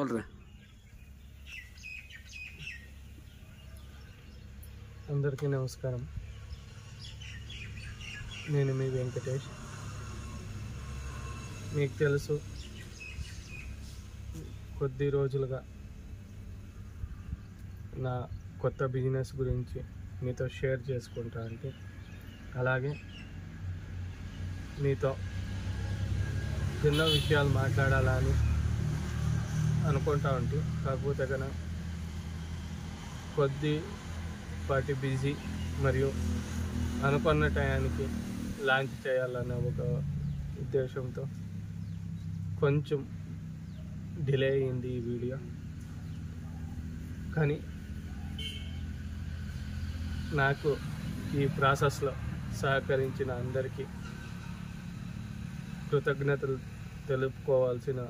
పోలరా. అందరికీ నమస్కారం. నేను మీ వెంకటేష్. మీకు తెలుసు, కొద్ది రోజులుగా నా కొత్త బిజినెస్ గురించి మీతో షేర్ చేసుకుంటా అంటే, అలాగే మీతో ఎన్నో విషయాలు మాట్లాడాలని అనుకుంటా ఉంటే, కాకపోతే కన్నా కొద్దిపాటి బిజీ మరియు అనుకున్న టయానికి లాంచ్ చేయాలన్న ఒక ఉద్దేశంతో కొంచెం డిలే అయింది ఈ వీడియో. కానీ నాకు ఈ ప్రాసెస్లో సహకరించిన అందరికీ కృతజ్ఞతలు తెలుపుకోవాల్సిన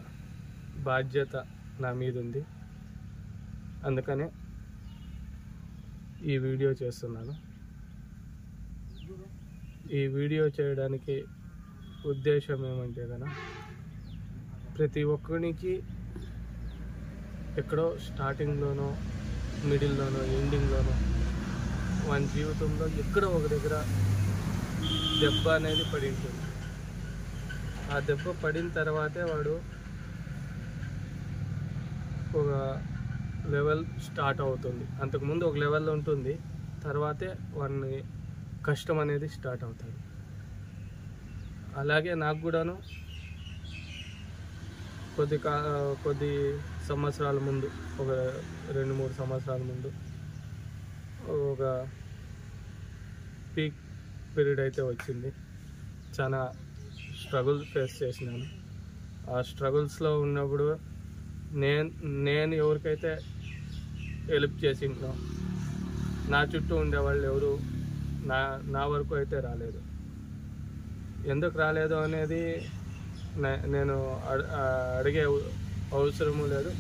బాధ్యత నా మీద ఉంది. అందుకనే ఈ వీడియో చేస్తున్నాను. ఈ వీడియో చేయడానికి ఉద్దేశం ఏమంటే కనుక, ప్రతి ఒక్కరికి ఎక్కడో స్టార్టింగ్లోనో, మిడిల్లోనో, ఎండింగ్లోనో మన జీవితంలో ఎక్కడో ఒక దగ్గర దెబ్బ అనేది పడి ఉంటుంది. ఆ దెబ్బ పడిన తర్వాతే వాడు ఒక లెవెల్ స్టార్ట్ అవుతుంది. అంతకుముందు ఒక లెవెల్లో ఉంటుంది, తర్వాతే వాడిని కష్టం అనేది స్టార్ట్ అవుతుంది. అలాగే నాకు కూడాను కొద్ది సంవత్సరాల ముందు, ఒక 2-3 సంవత్సరాల ముందు ఒక పీక్ పీరియడ్ అయితే వచ్చింది. చాలా స్ట్రగుల్ ఫేస్ చేసినాను. ఆ స్ట్రగుల్స్లో ఉన్నప్పుడు నేను ఎవరికైతే హెల్ప్ చేసిందో, నా చుట్టూ ఉండేవాళ్ళు ఎవరు నా వరకు అయితే రాలేదు. ఎందుకు రాలేదు అనేది నేను అడిగే అవసరము లేదు,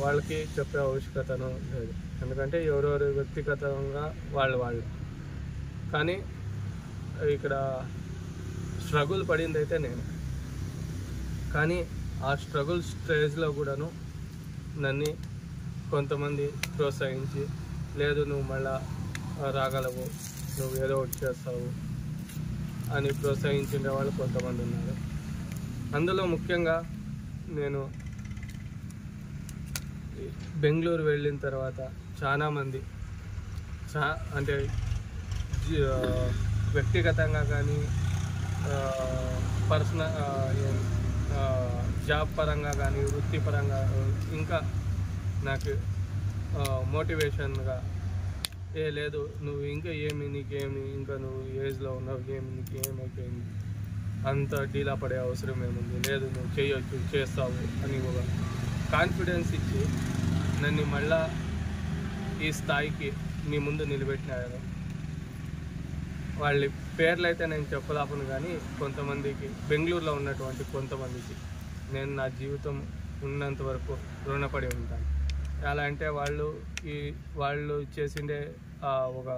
వాళ్ళకి చెప్పే ఆవశ్యకతను లేదు. ఎందుకంటే ఎవరెవరు వ్యక్తిగతంగా వాళ్ళు కానీ ఇక్కడ స్ట్రగుల్ పడింది అయితే నేను. కానీ ఆ స్ట్రగుల్ స్టేజ్లో కూడాను నన్ను కొంతమంది ప్రోత్సహించి, లేదు నువ్వు మళ్ళా రాగలవు, నువ్వు ఏదో ఒకటి చేస్తావు అని ప్రోత్సహించిన వాళ్ళు కొంతమంది ఉన్నారు. అందులో ముఖ్యంగా నేను బెంగళూరు వెళ్ళిన తర్వాత చాలామంది అంటే వ్యక్తిగతంగా కానీ, పర్సనల్ జాబ్ పరంగా కానీ, వృత్తిపరంగా ఇంకా నాకు మోటివేషన్గా, లేదు నువ్వు ఇంకా నీకేమి ఇంకా నువ్వు ఏజ్లో ఉన్నావు, నీకు ఏమైపోయింది, అంత డీలా పడే అవసరం ఏముంది, లేదు నువ్వు చేయొచ్చు, చేస్తావు అని ఒక కాన్ఫిడెన్స్ ఇచ్చి నన్ను మళ్ళా ఈ స్థాయికి మీ ముందు నిలబెట్టినారు. వాళ్ళ పేర్లు అయితే నేను చెప్పలేను, కానీ కొంతమందికి, బెంగళూరులో ఉన్నటువంటి కొంతమందికి నేను నా జీవితం ఉన్నంత వరకు రుణపడి ఉంటాను. ఎలా అంటే వాళ్ళు చేసిండే ఒక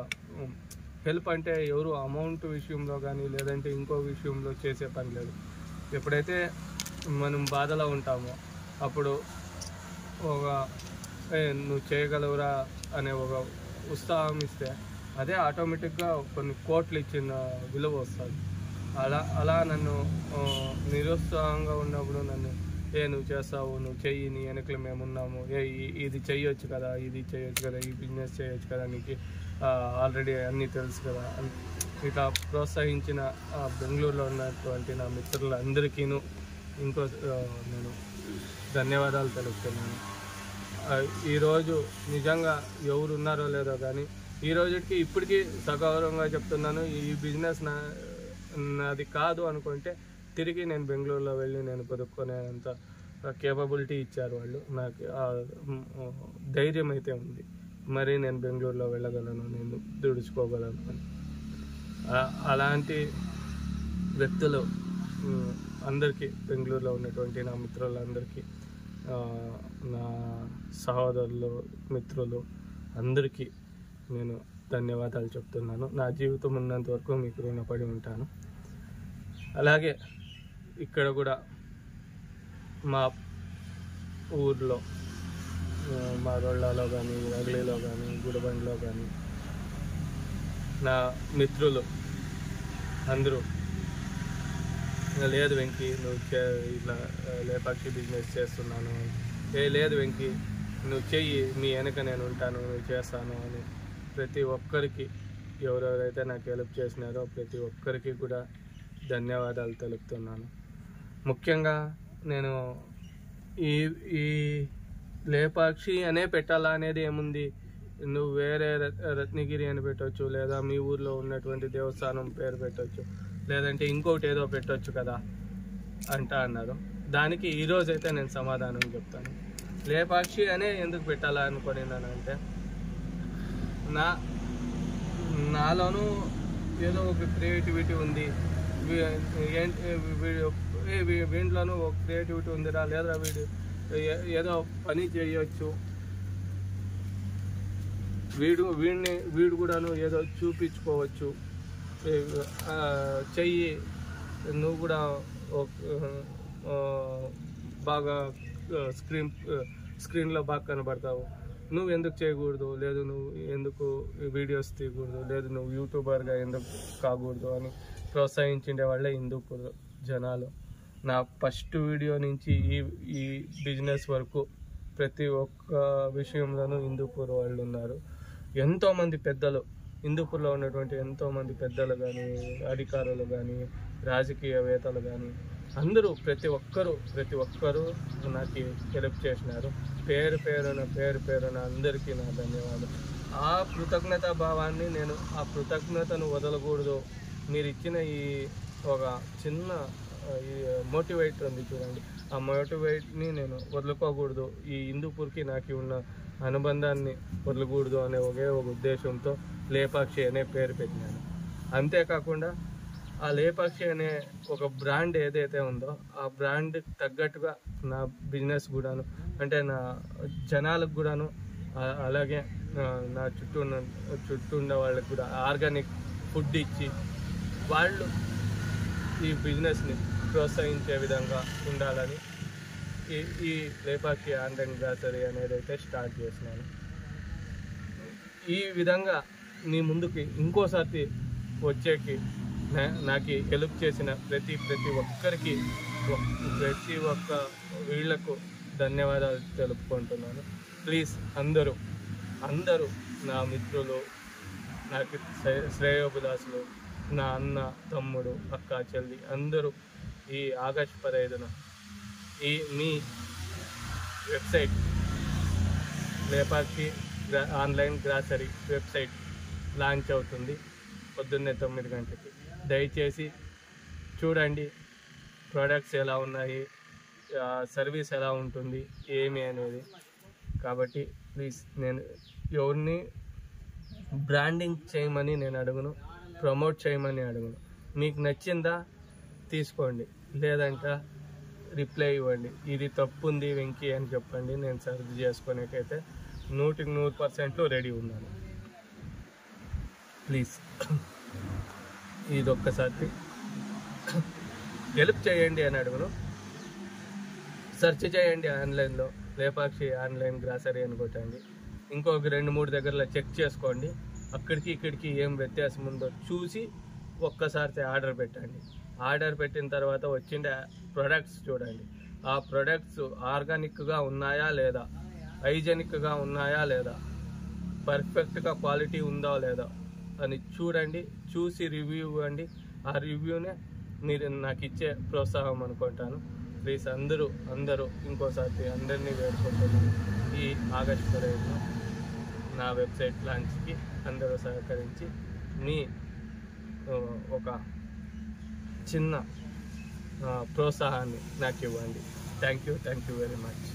హెల్ప్ అంటే ఎవరు అమౌంట్ విషయంలో కానీ, లేదంటే ఇంకో విషయంలో చేసే పని లేదు. ఎప్పుడైతే మనం బాధలో ఉంటామో అప్పుడు ఒక నువ్వు చేయగలవురా అనే ఒక ఉత్సాహం ఇస్తే అదే ఆటోమేటిక్గా కొన్ని కోట్లు ఇచ్చిన విలువ వస్తుంది. అలా నన్ను నిరుత్సాహంగా ఉన్నప్పుడు నన్ను, నువ్వు చేస్తావు, నువ్వు చెయ్యి, నీ వెనకలు మేమున్నాము, ఇది చేయొచ్చు కదా, ఇది చేయొచ్చు కదా, ఈ బిజినెస్ చేయొచ్చు కదా, నీకు ఆల్రెడీ అన్నీ తెలుసు కదా అని ఇట్లా ప్రోత్సహించిన బెంగళూరులో ఉన్నటువంటి నా మిత్రులందరికీను నేను ధన్యవాదాలు తెలుపుతున్నాను. ఈరోజు నిజంగా ఎవరు ఉన్నారో లేదో కానీ, ఈ రోజుకి ఇప్పటికీ సగౌరవంగా చెప్తున్నాను, ఈ బిజినెస్ నాది కాదు అనుకుంటే తిరిగి నేను బెంగళూరులో వెళ్ళి నేను బతుక్కునేంత కేపబిలిటీ ఇచ్చారు వాళ్ళు. నాకు ధైర్యం అయితే ఉంది, మరి నేను బెంగళూరులో వెళ్ళగలను, నేను దుడుచుకోగలను అని. అలాంటి వ్యక్తులు అందరికీ, బెంగళూరులో ఉన్నటువంటి నా మిత్రులందరికీ, నా సహోదరులు, మిత్రులు అందరికీ నేను ధన్యవాదాలు చెప్తున్నాను. నా జీవితం ఉన్నంత వరకు మీకు రుణపడి ఉంటాను. అలాగే ఇక్కడ కూడా మా ఊర్లో మా రొళ్ళలో కానీ రగిలిలో కానీ గుడిబండిలో కానీ నా మిత్రులు అందరూ లేదు వెంకీ నువ్వు ఇట్లా లేపాక్షి బిజినెస్ చేస్తున్నాను, లేదు వెంకీ నువ్వు చెయ్యి, మీ వెనక నేను ఉంటాను, నువ్వు చేస్తాను అని ప్రతి ఒక్కరికి ఎవరెవరైతే నాకు హెల్ప్ చేసినారో ప్రతి ఒక్కరికి కూడా ధన్యవాదాలు తెలుపుతున్నాను. ముఖ్యంగా నేను ఈ ఈ లేపాక్షి అనే పెట్టాలా అనేది ఏముంది, నువ్వు వేరే రత్నగిరి అని పెట్టవచ్చు, లేదా మీ ఊర్లో ఉన్నటువంటి దేవస్థానం పేరు పెట్టవచ్చు, లేదంటే ఇంకోటి ఏదో పెట్టవచ్చు కదా అన్నారు. దానికి ఈరోజైతే నేను సమాధానం చెప్తాను. లేపాక్షి అనే ఎందుకు పెట్టాలా అనుకున్నానంటే నాలోనూ ఏదో ఒక క్రియేటివిటీ ఉంది, వీటిలోనూ ఒక క్రియేటివిటీ ఉందిరా, లేదా ఏదో పని చేయొచ్చు, వీడు కూడాను ఏదో చూపించుకోవచ్చు, చెయ్యి నువ్వు కూడా బాగా స్క్రీన్లో బాగా కనబడతావు, నువ్వు ఎందుకు చేయకూడదు, లేదు నువ్వు ఎందుకు వీడియోస్ తీయకూడదు, లేదు నువ్వు యూట్యూబర్గా ఎందుకు కాకూడదు అని ప్రోత్సహించే వాళ్ళే హిందూపూర్ జనాలు. నా ఫస్ట్ వీడియో నుంచి ఈ బిజినెస్ వరకు ప్రతి ఒక్క విషయంలోనూ హిందూపూర్ వాళ్ళు ఉన్నారు. ఎంతోమంది పెద్దలు, హిందూపూర్లో ఉన్నటువంటి ఎంతోమంది పెద్దలు కానీ, అధికారులు కానీ, రాజకీయవేత్తలు కానీ అందరూ ప్రతి ఒక్కరూ నాకు హెల్ప్ చేసినారు. పేరు పేరున అందరికీ నా ధన్యవాదాలు. ఆ కృతజ్ఞతా భావాన్ని ఆ కృతజ్ఞతను వదలకూడదు. మీరు ఇచ్చిన ఈ ఒక చిన్న మోటివేటర్ ఉంది చూడండి, ఆ మోటివేట్ని నేను వదులుకోకూడదు, ఈ హిందూపూర్కి నాకు ఉన్న అనుబంధాన్ని వదలకూడదు అనే ఒకే ఒక ఉద్దేశంతో లేపాక్షి అనే పేరు పెట్టినాను. అంతేకాకుండా ఆ లేపాక్షి అనే ఒక బ్రాండ్ ఏదైతే ఉందో ఆ బ్రాండ్ తగ్గట్టుగా నా బిజినెస్ కూడాను, అంటే నా జనాలకు కూడాను, అలాగే నా చుట్టూ ఉన్న వాళ్ళకి కూడా ఆర్గానిక్ ఫుడ్ ఇచ్చి వాళ్ళు ఈ బిజినెస్ని ప్రోత్సహించే విధంగా ఉండాలని ఈ లేపాక్షి ఆన్లైన్ గ్రాసరీ అనేది అయితే స్టార్ట్ చేసినాను. ఈ విధంగా నీ ముందుకి ఇంకోసారి వచ్చేకి నాకు హెల్ప్ చేసిన ప్రతి ఒక్కరికి, ప్రతి ఒక్క వీళ్లకు ధన్యవాదాలు తెలుపుకుంటున్నాను. ప్లీజ్ అందరూ నా మిత్రులు, నాకు శ్రేయోభిలాసులు, నా అన్న, తమ్ముడు, అక్క, చెల్లి అందరూ ఈ ఆగస్టు 15న మీ website Lepakshi online grocery website launch అవుతుంది పొద్దున్నే 9 గంటలకి. దయచేసి చూడండి ప్రోడక్ట్స్ ఎలా ఉన్నాయి, సర్వీస్ ఎలా ఉంటుంది ఏమి అనేది. కాబట్టి ప్లీజ్ నేను ఎవరిని బ్రాండింగ్ చేయమని నేను అడుగును, ప్రమోట్ చేయమని అడుగును. మీకు నచ్చిందా తీసుకోండి, లేదంటే రిప్లై ఇవ్వండి, ఇది తప్పు ఉంది వెంకీ అని చెప్పండి, నేను సర్వ్ చేసుకునేకైతే 100% రెడీ ఉన్నాను. ప్లీజ్ ఇదొక్కసారి హెల్ప్ చేయండి అని అడుగును. సెర్చ్ చేయండి ఆన్లైన్లో, లేపాక్షి ఆన్లైన్ గ్రాసరీ అని కొట్టండి. ఇంకొక 2-3 దగ్గరలో చెక్ చేసుకోండి, అక్కడికి ఇక్కడికి ఏం వ్యత్యాసం ఉందో చూసి ఒక్కసారి ఆర్డర్ పెట్టండి. ఆర్డర్ పెట్టిన తర్వాత వచ్చిండే ప్రొడక్ట్స్ చూడండి, ఆ ప్రొడక్ట్స్ ఆర్గానిక్గా ఉన్నాయా లేదా, హైజెనిక్గా ఉన్నాయా లేదా, పర్ఫెక్ట్గా క్వాలిటీ ఉందా లేదా అని చూడండి. చూసి రివ్యూ ఇవ్వండి. ఆ రివ్యూనే మీరు నాకు ఇచ్చే ప్రోత్సాహం అనుకుంటాను. ప్లీజ్ అందరూ ఇంకోసారి అందరినీ వేడుకుంటున్నాను. ఈ ఆగస్టు 15న నా వెబ్సైట్ లాంచ్కి అందరూ సహకరించి మీ ఒక చిన్న ప్రోత్సాహాన్ని నాకు ఇవ్వండి. Thank you very much.